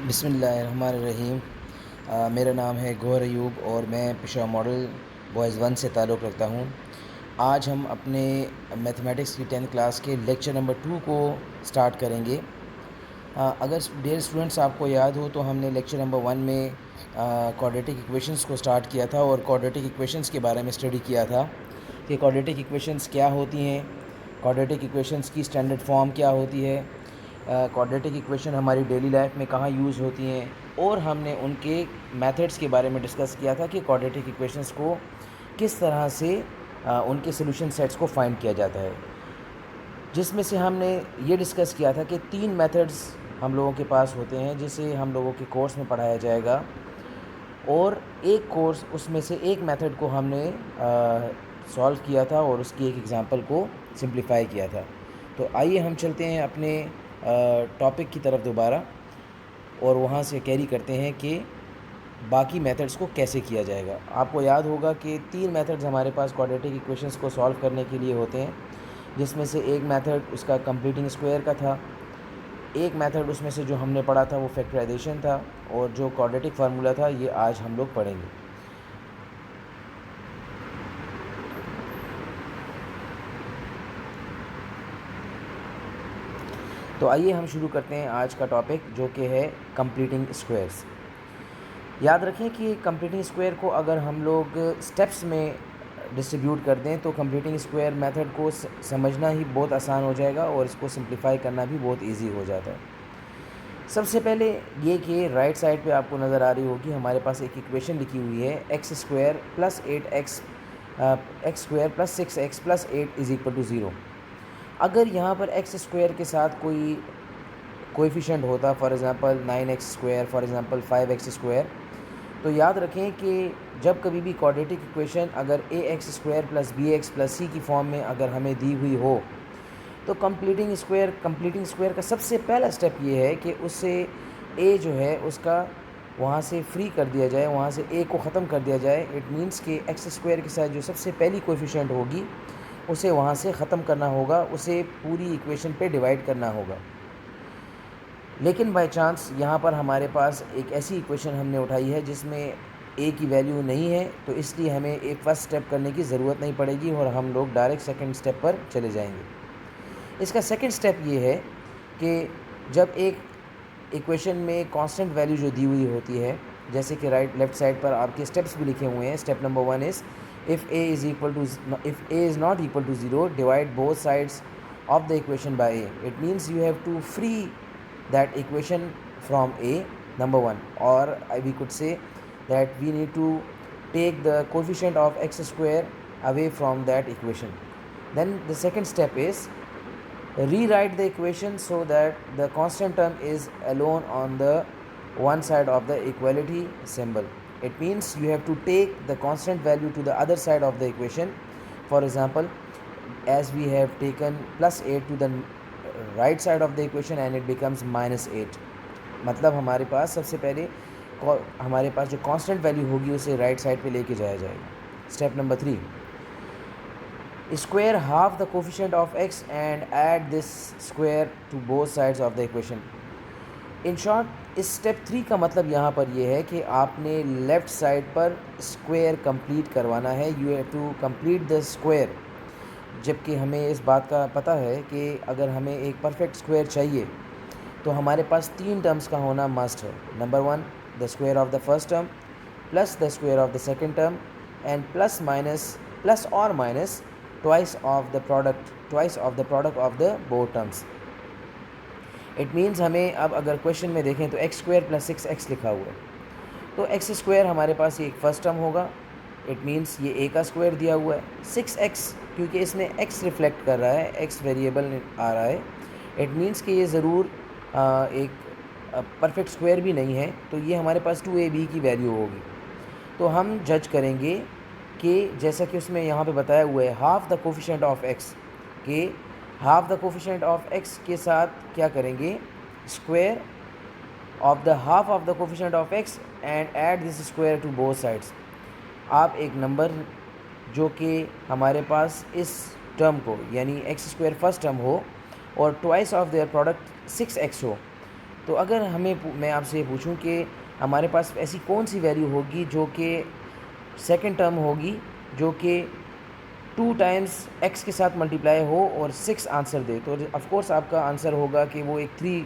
बिस्मिल्लाहिर्रहमानिर्रहीम। मेरा नाम है गौहर अयूब और मैं पेशवा मॉडल बॉयज़ 1 से ताल्लुक़ रखता हूँ। आज हम अपने मैथमेटिक्स की 10th क्लास के लेक्चर नंबर 2 को स्टार्ट करेंगे। अगर डियर स्टूडेंट्स आपको याद हो तो हमने लेक्चर नंबर 1 में क्वाड्रेटिक इक्वेशंस को स्टार्ट किया था और क्वाड्रेटिक इक्वेशंस के बारे में स्टडी किया था कि क्वाड्रेटिक इक्वेशंस क्या होती हैं, क्वाड्रेटिक इक्वेशंस की स्टैंडर्ड फॉर्म क्या होती है, क्वाड्रेटिक इक्वेशन हमारी डेली लाइफ में कहाँ यूज़ होती हैं, और हमने उनके मेथड्स के बारे में डिस्कस किया था कि क्वाड्रेटिक इक्वेशंस को किस तरह से उनके सोल्यूशन सेट्स को फाइंड किया जाता है, जिसमें से हमने ये डिस्कस किया था कि 3 मेथड्स हम लोगों के पास होते हैं जिसे हम लोगों के कोर्स में पढ़ाया जाएगा, और एक कोर्स उसमें से एक मेथड को हमने सॉल्व किया था और उसकी एक एग्ज़ाम्पल को सिंप्लीफाई किया था। तो आइए हम चलते हैं अपने टॉपिक की तरफ दोबारा और वहाँ से कैरी करते हैं कि बाकी मेथड्स को कैसे किया जाएगा। आपको याद होगा कि 3 मेथड्स हमारे पास क्वाड्रेटिक इक्वेशंस को सॉल्व करने के लिए होते हैं, जिसमें से एक मेथड उसका कंप्लीटिंग स्क्वायर का था, एक मेथड उसमें से जो हमने पढ़ा था वो फैक्टराइजेशन था, और जो क्वाड्रेटिक फार्मूला था ये आज हम लोग पढ़ेंगे। तो आइए हम शुरू करते हैं आज का टॉपिक, जो कि है कंप्लीटिंग स्क्वायर्स। याद रखें कि कंप्लीटिंग स्क्वायर को अगर हम लोग स्टेप्स में डिस्ट्रीब्यूट कर दें तो कंप्लीटिंग स्क्वायर मेथड को समझना ही बहुत आसान हो जाएगा और इसको सिंप्लीफाई करना भी बहुत इजी हो जाता है। सबसे पहले ये कि राइट साइड पे आपको नज़र आ रही होगी हमारे पास एक इक्वेशन लिखी हुई है x square plus 8x x square plus 6x plus 8 is equal to 0। अगर यहाँ पर एक्स स्क्वायर के साथ कोई कोएफिशिएंट होता, for example 9x square, for example 5x square, तो याद रखें कि जब कभी भी क्वाड्रेटिक इक्वेशन अगर ax square plus bx plus c की फॉर्म में अगर हमें दी हुई हो तो कंप्लीटिंग स्क्वायर का सबसे पहला स्टेप ये है कि उससे a जो है उसका वहाँ से फ्री कर दिया जाए, वहाँ से a को ख़त्म कर दिया जाए। इट मीन्स कि एक्स स्क्वायर के साथ जो सबसे पहली कोएफिशिएंट होगी उसे वहाँ से ख़त्म करना होगा, उसे पूरी इक्वेशन पे डिवाइड करना होगा। लेकिन बाय चांस यहाँ पर हमारे पास एक ऐसी इक्वेशन हमने उठाई है जिसमें a की वैल्यू नहीं है, तो इसलिए हमें एक फर्स्ट स्टेप करने की ज़रूरत नहीं पड़ेगी और हम लोग डायरेक्ट सेकंड स्टेप पर चले जाएंगे। इसका सेकंड स्टेप ये है कि जब एक इक्वेशन में कांस्टेंट वैल्यू जो दी हुई होती है, जैसे कि लेफ़्ट साइड पर आपके स्टेप्स भी लिखे हुए हैं। Step number 1 is if a is not equal to 0 divide both sides of the equation by a। It means you have to free that equation from a, number 1, or we could say that we need to take the coefficient of x square away from that equation. Then the second step is rewrite the equation so that the constant term is alone on the one side of the equality symbol. It means you have to take the constant value to the other side of the equation. For example, as we have taken plus 8 to the right side of the equation and it becomes -8। मतलब हमारे पास सबसे पहले हमारे पास जो constant value होगी उसे right side पे लेके जाया जाएगा। Step number 3, square half the coefficient of x and add this square to both sides of the equation. In short इस स्टेप 3 का मतलब यहाँ पर यह है कि आपने लेफ़्ट साइड पर स्क्वायर कंप्लीट करवाना है। You have to complete the square. जबकि हमें इस बात का पता है कि अगर हमें एक परफेक्ट स्क्वायर चाहिए तो हमारे पास 3 टर्म्स का होना मस्ट है। Number 1 the square of the first term plus the square of the second term and plus और minus twice of the product of the both terms. It means हमें अब अगर क्वेश्चन में देखें तो एक्स स्क्वायर प्लस 6x लिखा हुआ है, तो एक्स स्क्वायर हमारे पास ये एक फर्स्ट टर्म होगा। इट मीन्स ये a का स्क्वायर दिया हुआ है। 6x क्योंकि इसमें x रिफ्लेक्ट कर रहा है, x वेरिएबल आ रहा है, इट मीन्स कि ये ज़रूर एक परफेक्ट स्क्वायर भी नहीं है, तो ये हमारे पास 2ab की वैल्यू होगी। तो हम जज करेंगे कि जैसा कि उसमें यहाँ पे बताया हुआ है half the coefficient of x, के half the coefficient of x के साथ क्या करेंगे, square of the half of the coefficient of x and add this square to both sides. आप एक नंबर जो कि हमारे पास इस टर्म को यानी एक्स स्क्वायर फर्स्ट टर्म हो और twice of their product 6x हो, तो अगर मैं आपसे पूछूं कि हमारे पास ऐसी कौन सी वैल्यू होगी जो कि सेकंड टर्म होगी जो कि 2 टाइम्स x के साथ मल्टीप्लाई हो और 6 आंसर दे, तो ऑफ कोर्स आपका आंसर होगा कि वो एक 3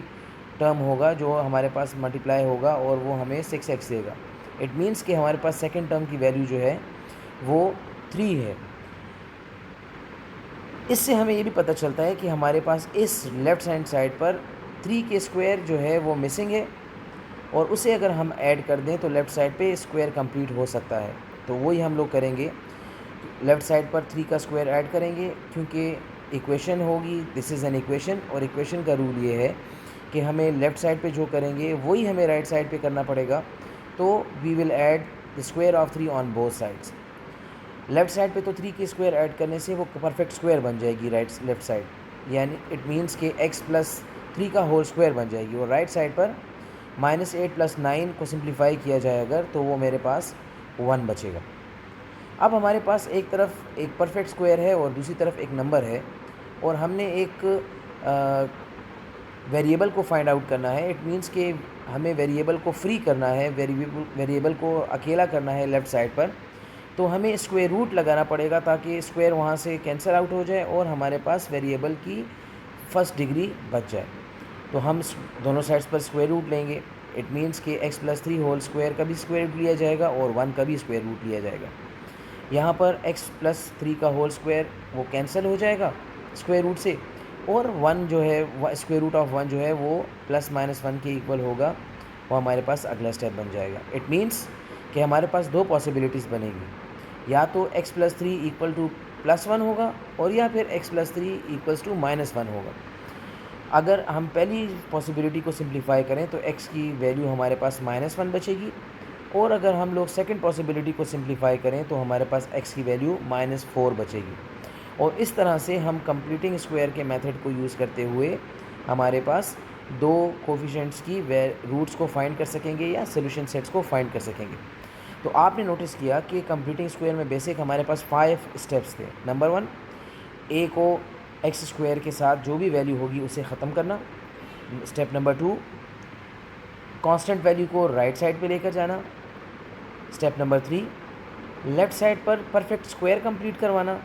टर्म होगा जो हमारे पास मल्टीप्लाई होगा और वो हमें 6x देगा। इट मीन्स कि हमारे पास सेकंड टर्म की वैल्यू जो है वो 3 है। इससे हमें ये भी पता चलता है कि हमारे पास इस लेफ़्ट हैंड साइड पर 3 के स्क्वायर जो है वो मिसिंग है, और उसे अगर हम ऐड कर दें तो लेफ़्ट साइड पे स्क्वायर कंप्लीट हो सकता है। तो वही हम लोग करेंगे, लेफ़्ट साइड पर 3 का स्क्वायर ऐड करेंगे, क्योंकि इक्वेशन होगी, दिस इज़ एन इक्वेशन, और इक्वेशन का रूल ये है कि हमें लेफ़्ट साइड पे जो करेंगे वही हमें राइट साइड पे करना पड़ेगा। तो we will add the square of 3 on both sides. Left side पे तो 3 की स्क्वायर ऐड करने से वो परफेक्ट स्क्वायर बन जाएगी लेफ़्ट साइड, यानी इट मीन्स कि x प्लस 3 का होल स्क्वायर बन जाएगी। और राइट साइड पर -8 प्लस 9 को सिंप्लीफाई किया जाए अगर, तो वो मेरे पास 1 बचेगा। अब हमारे पास एक तरफ एक परफेक्ट स्क्वायर है और दूसरी तरफ एक नंबर है, और हमने एक वेरिएबल को फाइंड आउट करना है। इट मीन्स कि हमें वेरिएबल को फ्री करना है, वेरिएबल को अकेला करना है लेफ़्ट साइड पर। तो हमें स्क्वायर रूट लगाना पड़ेगा ताकि स्क्वायर वहाँ से कैंसिल आउट हो जाए और हमारे पास वेरिएबल की फर्स्ट डिग्री बच जाए। तो हम दोनों साइड्स पर स्क्वायर रूट लेंगे। इट मीन्स कि x प्लस 3 होल स्क्वायर का भी स्क्वायर रूट लिया जाएगा और 1 का भी स्क्वायर रूट लिया जाएगा। यहाँ पर x प्लस 3 का होल स्क्वायर वो कैंसिल हो जाएगा स्क्वायर रूट से, और 1 जो है स्क्वायर रूट ऑफ 1 जो है वो ±1 के इक्वल होगा। वो हमारे पास अगला स्टेप बन जाएगा। इट मीन्स कि हमारे पास 2 पॉसिबिलिटीज़ बनेगी, या तो x प्लस 3 इक्वल टू +1 होगा, और या फिर x प्लस 3 इक्वल्स टू -1 होगा। अगर हम पहली पॉसिबिलिटी को सिंप्लीफाई करें तो x की वैल्यू हमारे पास -1 बचेगी, और अगर हम लोग सेकंड पॉसिबिलिटी को सिंप्लीफाई करें तो हमारे पास x की वैल्यू -4 बचेगी। और इस तरह से हम कंप्लीटिंग स्क्वायर के मेथड को यूज़ करते हुए हमारे पास 2 कोफिशिएंट्स की रूट्स को फाइंड कर सकेंगे या सोल्यूशन सेट्स को फाइंड कर सकेंगे। तो आपने नोटिस किया कि कंप्लीटिंग स्क्वायर में बेसिक हमारे पास 5 स्टेप्स थे। नंबर 1, a को एक्स स्क्वायर के साथ जो भी वैल्यू होगी उसे ख़त्म करना। स्टेप नंबर 2, कांस्टेंट वैल्यू को राइट साइड पे लेकर जाना। स्टेप नंबर 3, लेफ़्ट साइड पर परफेक्ट स्क्वायर कंप्लीट करवाना।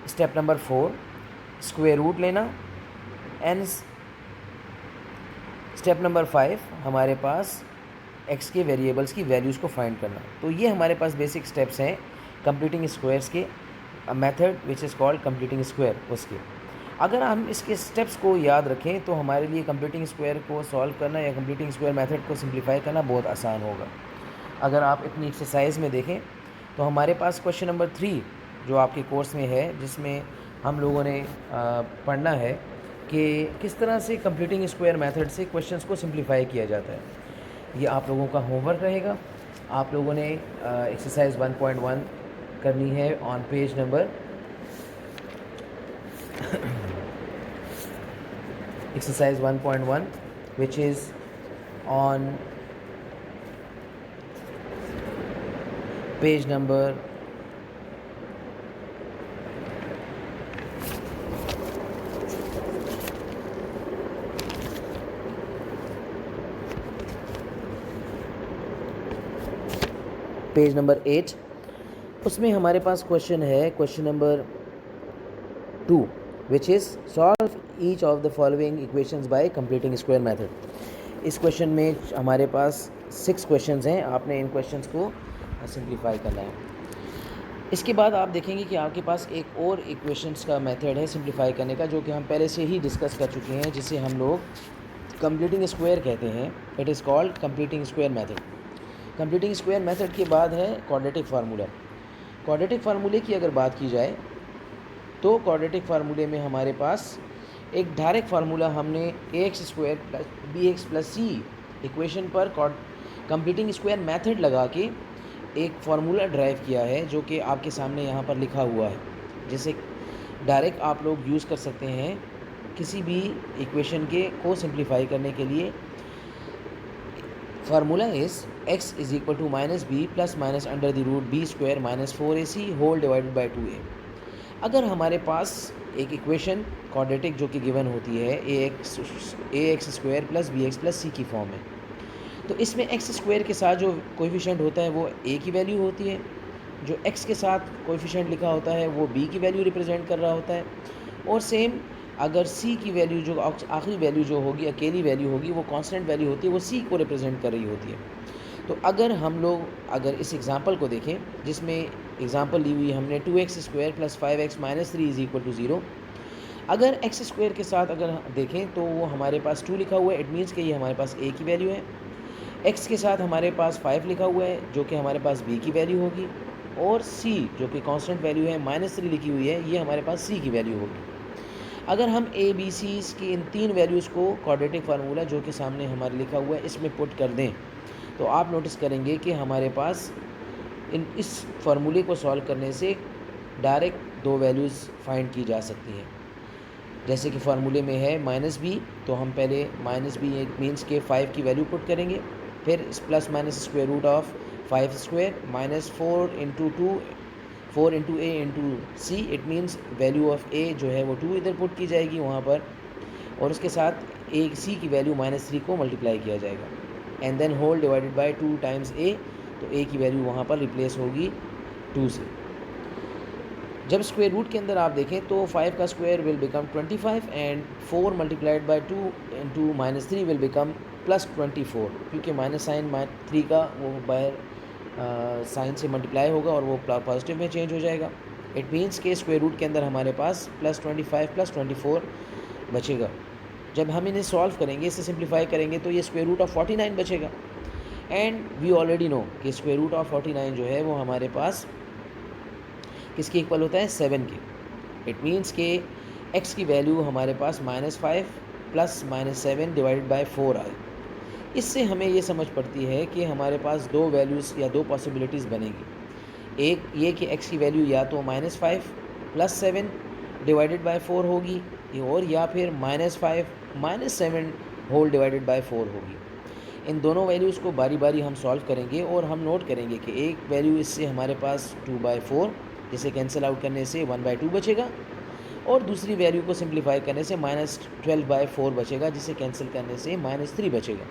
स्टेप नंबर 4, स्क्वायर रूट लेना। एंड स्टेप नंबर 5 हमारे पास x के वेरिएबल्स की वैल्यूज़ को फाइंड करना। तो ये हमारे पास बेसिक स्टेप्स हैं कंप्लीटिंग स्क्वायर्स के method which is called completing square उसके। अगर हम इसके स्टेप्स को याद रखें तो हमारे लिए कंप्लीटिंग स्क्वायर को सॉल्व करना या कंप्लीटिंग स्क्वायर मेथड को सिंप्लीफाई करना बहुत आसान होगा। अगर आप इतनी एक्सरसाइज में देखें तो हमारे पास क्वेश्चन नंबर 3 जो आपके कोर्स में है, जिसमें हम लोगों ने पढ़ना है कि किस तरह से कंप्लीटिंग स्क्वायर मेथड से क्वेश्चंस को सिंप्लीफाई किया जाता है। ये आप लोगों का होमवर्क रहेगा। आप लोगों ने एक्सरसाइज 1.1 करनी है on page number exercise 1.1 which is on page number 8। उसमें हमारे पास क्वेश्चन है question number 2 which is solve each of the following equations bye completing square method. इस क्वेश्चन में हमारे पास 6 क्वेश्चंस हैं। आपने इन क्वेश्चंस को सिंप्लीफाई करना है। इसके बाद आप देखेंगे कि आपके पास एक और इक्वेशंस का मेथड है सिंप्लीफाई करने का, जो कि हम पहले से ही डिस्कस कर चुके हैं, जिसे हम लोग कंप्लीटिंग स्क्वायर कहते हैं। It is called completing square method. Completing square method के बाद है क्वाड्रेटिक फार्मूला। क्वाड्रेटिक फार्मूले की अगर बात की जाए तो क्वाड्रेटिक फार्मूले में हमारे पास एक डायरेक्ट फार्मूला हमने ax² + bx + c इक्वेशन पर कंप्लीटिंग स्क्वायर मेथड लगा के एक फार्मूला ड्राइव किया है, जो कि आपके सामने यहाँ पर लिखा हुआ है, जिसे डायरेक्ट आप लोग यूज़ कर सकते हैं किसी भी इक्वेशन को सिंप्लीफाई करने के लिए। Formula is x = -b ± (√b² - 4ac whole divided by 2a। अगर हमारे पास एक इक्वेशन क्वाड्रेटिक जो कि गिवन होती है a x square plus b x plus c की फॉर्म में, तो इसमें एक्स स्क्वायर के साथ जो कोएफिशिएंट होता है वो ए की वैल्यू होती है, जो एक्स के साथ कोएफिशिएंट लिखा होता है वो बी की वैल्यू रिप्रेजेंट कर रहा होता है, और सेम अगर सी की वैल्यू जो आखिरी वैल्यू जो होगी, अकेली वैल्यू होगी, वो कांस्टेंट वैल्यू होती है, वो सी को रिप्रेजेंट कर रही होती है। तो अगर हम लोग अगर इस एग्ज़ाम्पल को देखें, जिसमें एग्ज़ाम्पल ली हुई हमने 2x square plus 5x minus 3 is equal to 0, अगर एक्स स्क्वायर के साथ अगर देखें तो वो हमारे पास 2 लिखा हुआ है, इट मीन्स कि ये हमारे पास ए की वैल्यू है। एक्स के साथ हमारे पास 5 लिखा हुआ है जो कि हमारे पास बी की वैल्यू होगी, और सी जो कि कांस्टेंट वैल्यू है माइनस 3 लिखी हुई है, ये हमारे पास सी की वैल्यू होगी। अगर हम ए बी सी की इन तीन वैल्यूज़ को क्वाड्रेटिक फार्मूला जो कि सामने हमारे लिखा हुआ है इसमें पुट कर दें, तो आप नोटिस करेंगे कि हमारे पास इस फार्मूले को सॉल्व करने से डायरेक्ट दो वैल्यूज़ फाइंड की जा सकती हैं। जैसे कि फार्मूले में है माइनस बी, तो हम पहले माइनस बी मीन्स के 5 की वैल्यू पुट करेंगे, फिर plus minus square root of 5 square minus 4 into two 4 into a into c, it means value of a जो है वो 2 इधर पुट की जाएगी वहाँ पर, और उसके साथ ए सी की वैल्यू माइनस 3 को मल्टीप्लाई किया जाएगा, and then whole divided by 2 times a, तो ए की वैल्यू वहाँ पर रिप्लेस होगी 2 से। जब स्क्वायर रूट के अंदर आप देखें तो 5 का square will become 25 and 4 multiplied by 2 into minus 3 will become plus 24, क्योंकि माइनस साइन 3 का वो बाय साइन से मल्टीप्लाई होगा और वो पॉजिटिव में चेंज हो जाएगा। इट मीन्स के स्क्वायर रूट के अंदर हमारे पास प्लस 25 प्लस 24 बचेगा। जब हम इन्हें सॉल्व करेंगे, इसे सिंप्लीफाई करेंगे, तो ये स्क्वायर रूट ऑफ 49 बचेगा, एंड वी ऑलरेडी नो कि स्क्वायर रूट ऑफ 49 जो है वो हमारे पास किसके इक्वल होता है, 7 के। इट मीन्स के x की वैल्यू हमारे पास -5 प्लस -7 डिवाइडेड बाय 4 आई। इससे हमें ये समझ पड़ती है कि हमारे पास दो वैल्यूज़ या दो पॉसिबिलिटीज़ बनेगी। एक ये कि x की वैल्यू या तो -5 प्लस 7 डिवाइडेड बाय 4 होगी, और या फिर -5 -7 होल डिवाइडेड बाय 4 होगी। इन दोनों वैल्यूज़ को बारी बारी हम सॉल्व करेंगे और हम नोट करेंगे कि एक वैल्यू इससे हमारे पास 2/4, जिसे कैंसिल आउट करने से 1/2 बचेगा, और दूसरी वैल्यू को सिंप्लीफाई करने से -12/4 बचेगा, जिसे कैंसिल करने से -3 बचेगा।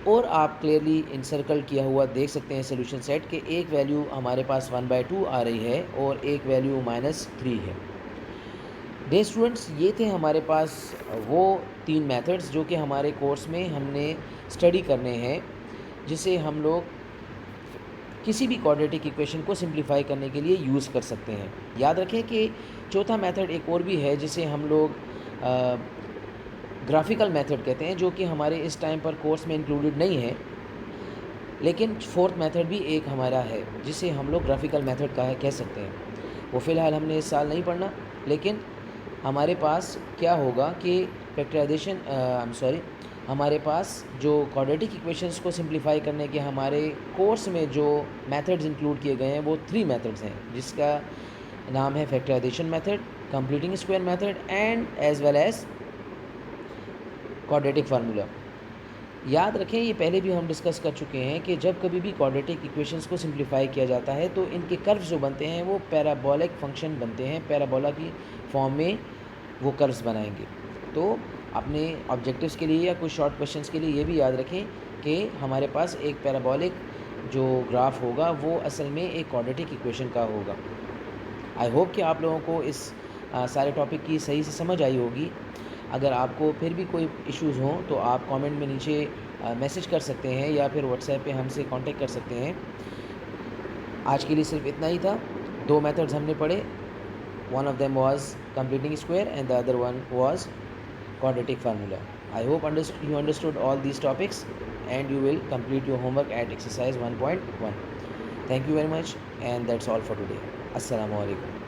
और आप क्लियरली इंसर्कल किया हुआ देख सकते हैं सोल्यूशन सेट के एक वैल्यू हमारे पास 1/2 आ रही है और एक वैल्यू -3 है। डे स्टूडेंट्स, ये थे हमारे पास वो 3 मेथड्स जो कि हमारे कोर्स में हमने स्टडी करने हैं, जिसे हम लोग किसी भी क्वाड्रेटिक इक्वेशन को सिंप्लीफाई करने के लिए यूज़ कर सकते हैं। याद रखें कि चौथा मेथड एक और भी है जिसे हम लोग ग्राफिकल मेथड कहते हैं, जो कि हमारे इस टाइम पर कोर्स में इंक्लूडेड नहीं है, लेकिन फोर्थ मेथड भी एक हमारा है जिसे हम लोग ग्राफिकल मेथड कह सकते हैं। वो फ़िलहाल हमने इस साल नहीं पढ़ना, लेकिन हमारे पास क्या होगा कि फैक्टराइजेशन हमारे पास जो क्वाड्रेटिक इक्वेशंस को सिंप्लीफाई करने के हमारे कोर्स में जो मेथड्स इंक्लूड किए गए हैं वो 3 मेथड्स हैं, जिसका नाम है factorisation method, completing square method, and as well as quadratic formula. याद रखें, ये पहले भी हम डिस्कस कर चुके हैं कि जब कभी भी क्वाड्रेटिक इक्वेशंस को सिंप्लीफाई किया जाता है तो इनके कर्व्स जो बनते हैं वो पैराबोलिक फंक्शन बनते हैं, पैराबोला की फॉर्म में वो कर्व्स बनाएंगे। तो अपने ऑब्जेक्टिव्स के लिए या कुछ शॉर्ट क्वेश्चंस के लिए ये भी याद रखें कि हमारे पास एक पैराबोलिक जो ग्राफ होगा वो असल में एक क्वाड्रेटिक इक्वेशन का होगा। आई होप कि आप लोगों को इस सारे टॉपिक की सही से समझ आई होगी। अगर आपको फिर भी कोई इश्यूज़ हों तो आप कमेंट में नीचे मैसेज कर सकते हैं या फिर व्हाट्सएप पे हमसे कांटेक्ट कर सकते हैं। आज के लिए सिर्फ इतना ही था। 2 मेथड्स हमने पढ़े, one of them was completing square and the other one was quadratic formula. I hope you understood all these topics and you will complete your homework at exercise 1.1. Thank you very much, and that's all for today. Assalamu alaikum.